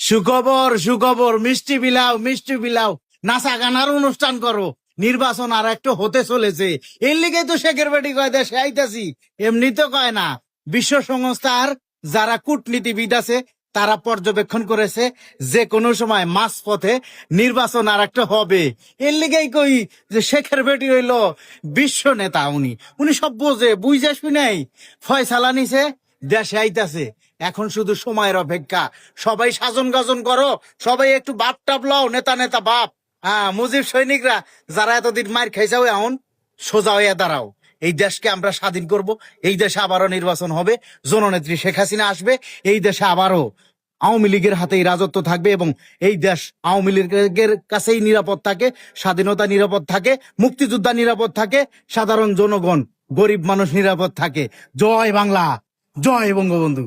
সুখবর সুখবর, মিষ্টি বিলাও মিষ্টি বিলাও, নাচা গানার অনুষ্ঠান করো। নির্বাচন আর একটু হতে চলেছে, এর লিগেই তো শেখের বেটি কয় দেশে আইতাছি। এমনি তো কয় না। বিশ্ব সংস্থার যারা কূটনীতিবিদ আছে তারা পর্যবেক্ষণ করেছে যে কোনো সময় মাঝপথে নির্বাচন আর একটা হবে। এর লিগেই কই যে শেখের বেটি হইল বিশ্ব নেতা। উনি উনি সব বোঝে, বুঝে শুনেই ফয়সালা নিছে, দেশে আইতাছে। এখন শুধু সময়ের অপেক্ষা। সবাই সাজন গাজন করো, সবাই একটু বাপ টাপ লও, নেতা নেতা বাপ। হ্যাঁ, মুজিব সৈনিকরা যারা এতদিন মার খাইছাও, এখন সোজা হইয়া দাঁড়াও। এই দেশকে আমরা স্বাধীন করব। এই দেশে আবারও নির্বাচন হবে, জননেত্রী শেখ হাসিনা আসবে। এই দেশে আবারও আওয়ামী লীগের হাতেই রাজত্ব থাকবে এবং এই দেশ আওয়ামী লীগের কাছেই নিরাপদ থাকে, স্বাধীনতা নিরাপদ থাকে, মুক্তিযোদ্ধা নিরাপদ থাকে, সাধারণ জনগণ গরিব মানুষ নিরাপদ থাকে। জয় বাংলা, জয় বঙ্গবন্ধু।